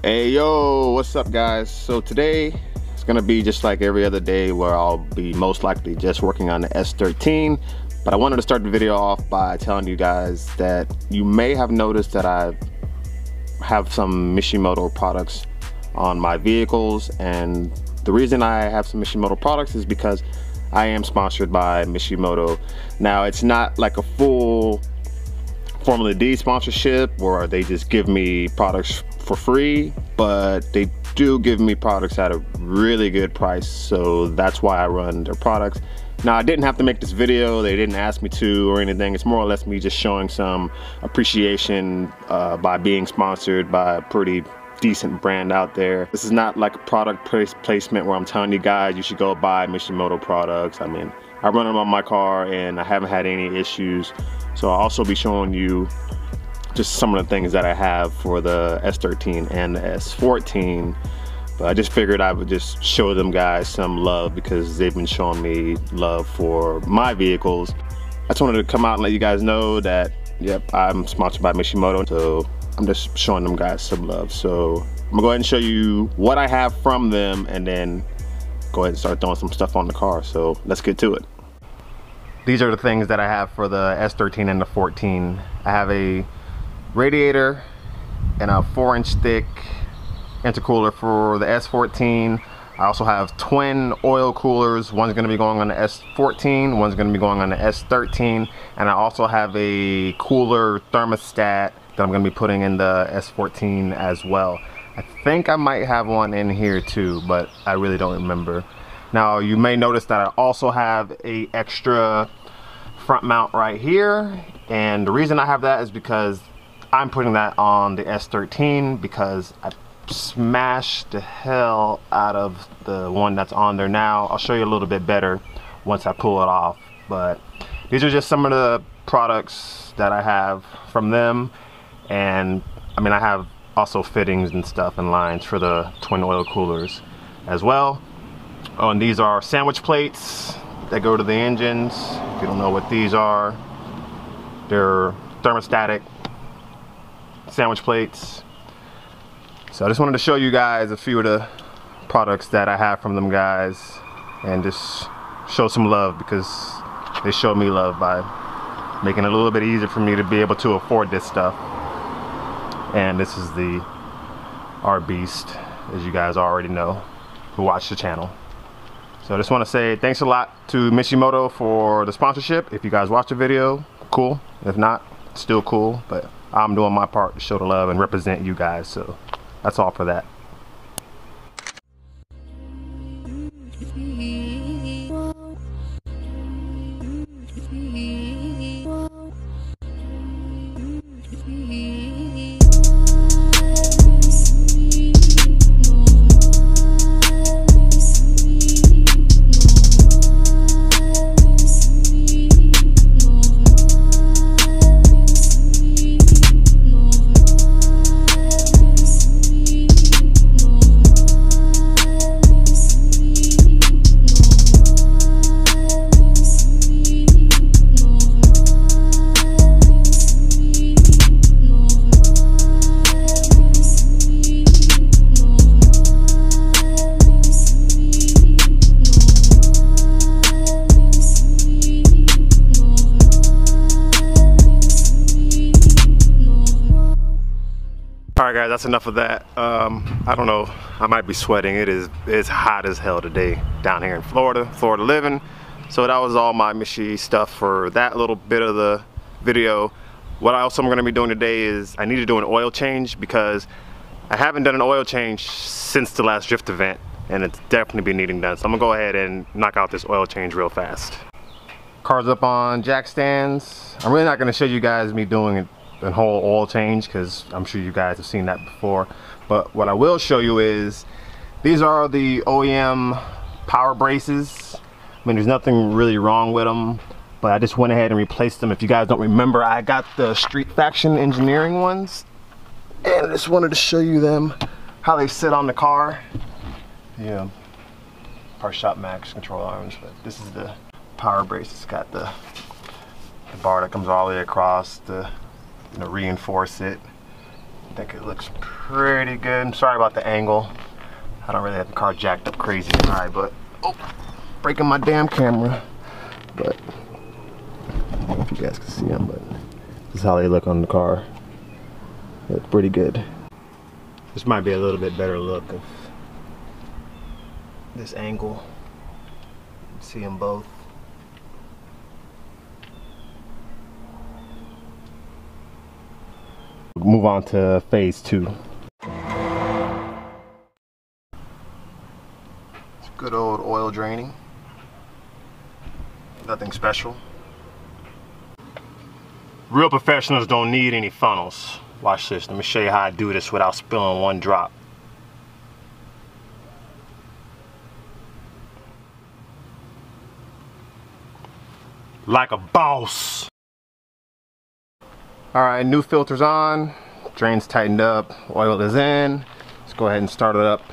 Hey yo, what's up guys? So today it's gonna be just like every other day where I'll be most likely just working on the S13, but I wanted to start the video off by telling you guys that you may have noticed that I have some Mishimoto products on my vehicles, and the reason I have some Mishimoto products is because I am sponsored by Mishimoto. Now it's not like a full Formula D sponsorship where they just give me products for free, but they do give me products at a really good price, so that's why I run their products. Now I didn't have to make this video, they didn't ask me to or anything. It's more or less me just showing some appreciation by being sponsored by a pretty decent brand out there. This is not like a product placement where I'm telling you guys you should go buy Mishimoto products. I mean, I run them on my car and I haven't had any issues. So I'll also be showing you just some of the things that I have for the S13 and the S14. But I just figured I would just show them guys some love because they've been showing me love for my vehicles. I just wanted to come out and let you guys know that, yep, I'm sponsored by Mishimoto. So I'm just showing them guys some love. So I'm gonna go ahead and show you what I have from them and then go ahead and start throwing some stuff on the car. So let's get to it. These are the things that I have for the S13 and the 14. I have a radiator and a 4-inch thick intercooler for the S14. I also have twin oil coolers. One's going to be going on the S14, one's going to be going on the S13, and I also have a cooler thermostat that I'm going to be putting in the S14 as well. I think I might have one in here too, but I really don't remember. Now you may notice that I also have a extra front mount right here, and the reason I have that is because I'm putting that on the S13 because I smashed the hell out of the one that's on there now. I'll show you a little bit better once I pull it off, but these are just some of the products that I have from them. And I mean, I have also fittings and stuff and lines for the twin oil coolers as well. Oh, and these are sandwich plates that go to the engines. If you don't know what these are, they're thermostatic sandwich plates. So I just wanted to show you guys a few of the products that I have from them guys and just show some love because they showed me love by making it a little bit easier for me to be able to afford this stuff. And this is our beast, as you guys already know who watch the channel. So I just want to say thanks a lot to Mishimoto for the sponsorship. If you guys watch the video, cool. If not, still cool. But I'm doing my part to show the love and represent you guys. So that's all for that. Alright guys, that's enough of that. I don't know, I might be sweating. It's hot as hell today down here in Florida living. So that was all my Mishi stuff for that little bit of the video. What else I'm going to be doing today is I need to do an oil change because I haven't done an oil change since the last drift event, and it's definitely been needing done. So I'm going to go ahead and knock out this oil change real fast. Car's up on jack stands. I'm really not going to show you guys me doing it a whole oil change because I'm sure you guys have seen that before, but what I will show you is these are the OEM power braces. I mean, there's nothing really wrong with them, but I just went ahead and replaced them. If you guys don't remember, I got the Street Faction Engineering ones, and I just wanted to show you them, how they sit on the car. Yeah, Power Shop Max control arms, but this is the power brace. It's got the bar that comes all the way across to reinforce it. think it looks pretty good. I'm sorry about the angle. I don't really have the car jacked up crazy high, but oh, breaking my damn camera. But I don't know if you guys can see them, but this is how they look on the car. They look pretty good. This might be a little bit better look of this angle. See them both. Move on to phase 2. It's good old oil draining. Nothing special. Real professionals don't need any funnels. Watch this. Let me show you how I do this without spilling one drop. Like a boss. Alright, new filter's on, drain's tightened up, oil is in. Let's go ahead and start it up.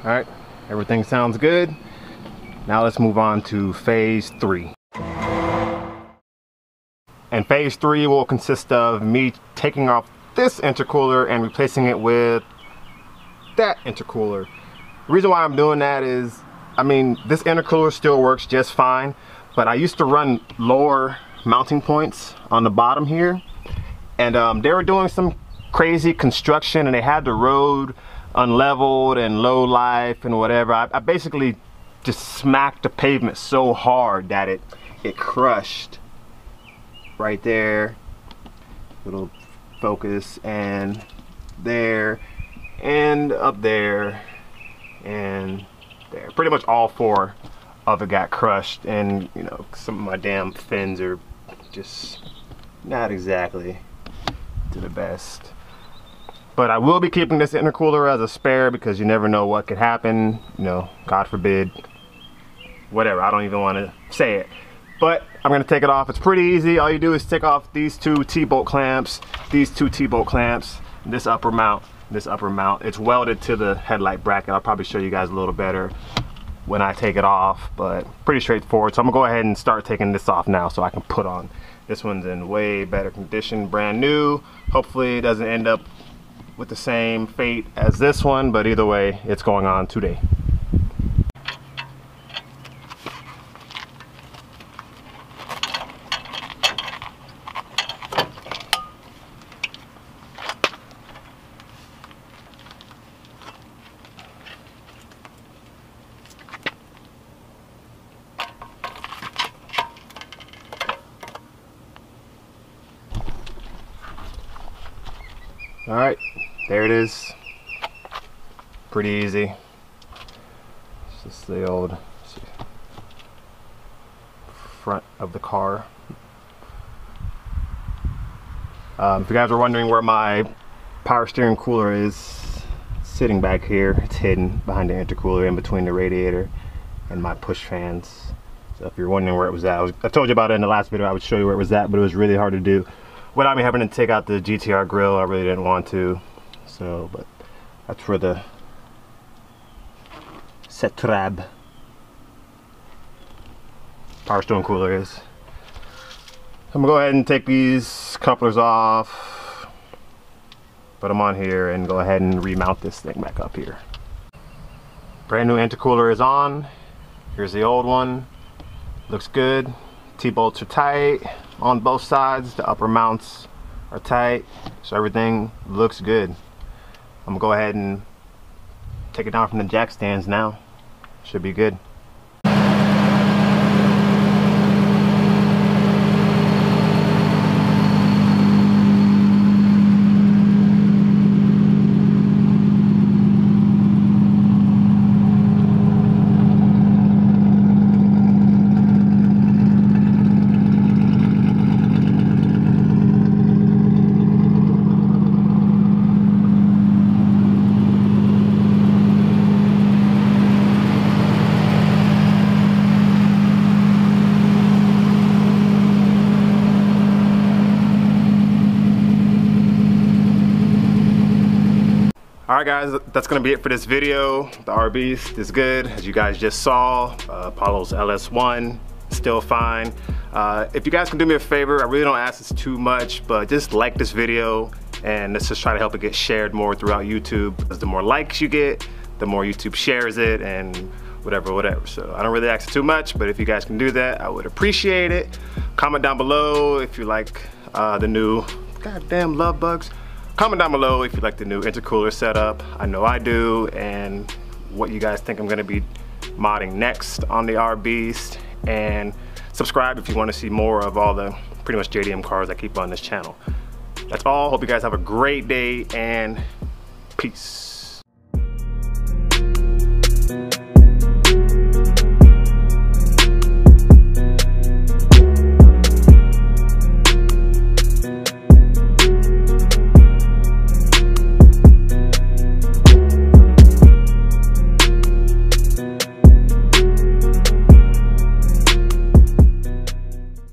Alright, everything sounds good. Now let's move on to phase 3. And phase 3 will consist of me taking off this intercooler and replacing it with that intercooler. The reason why I'm doing that is, I mean, this intercooler still works just fine, but I used to run lower mounting points on the bottom here, and they were doing some crazy construction and they had the road unleveled and low life and whatever. I basically just smacked the pavement so hard that it crushed right there. Little focus, and there, and up there, and there. Pretty much all 4 of it got crushed, and you know, some of my damn fins are just not exactly to the best. But I will be keeping this intercooler as a spare because you never know what could happen. You know, God forbid, whatever. I don't even want to say it. But I'm going to take it off. It's pretty easy. All you do is take off these 2 T-bolt clamps, these 2 T-bolt clamps, this upper mount, this upper mount. It's welded to the headlight bracket. I'll probably show you guys a little better when I take it off, but pretty straightforward. So I'm going to go ahead and start taking this off now so I can put on. This one's in way better condition, brand new. Hopefully it doesn't end up with the same fate as this one, but either way, it's going on today. All right, there it is. Pretty easy. It's just the old front of the car. If you guys are wondering where my power steering cooler is, it's sitting back here. It's hidden behind the intercooler in between the radiator and my push fans. So if you're wondering where it was at, I told you about it in the last video. I would show you where it was at, but it was really hard to do without me having to take out the GTR grill. I really didn't want to. So, but that's where the Setrab power steering cooler is. I'm gonna go ahead and take these couplers off, put them on here, and go ahead and remount this thing back up here. Brand new intercooler is on. Here's the old one. Looks good. T-bolts are tight on both sides. The upper mounts are tight, so everything looks good. I'm gonna go ahead and take it down from the jack stands now. Should be good. Alright guys, that's gonna be it for this video. The R-Beast is good, as you guys just saw. Apollo's LS1, still fine. If you guys can do me a favor, I really don't ask this too much, but just like this video and let's just try to help it get shared more throughout YouTube, because the more likes you get, the more YouTube shares it and whatever. So I don't really ask too much, but if you guys can do that, I would appreciate it. Comment down below if you like the new, goddamn love bugs. Comment down below if you like the new intercooler setup. I know I do, and what you guys think I'm gonna be modding next on the R-Beast. And subscribe if you wanna see more of all the pretty much JDM cars I keep on this channel. That's all. Hope you guys have a great day and peace.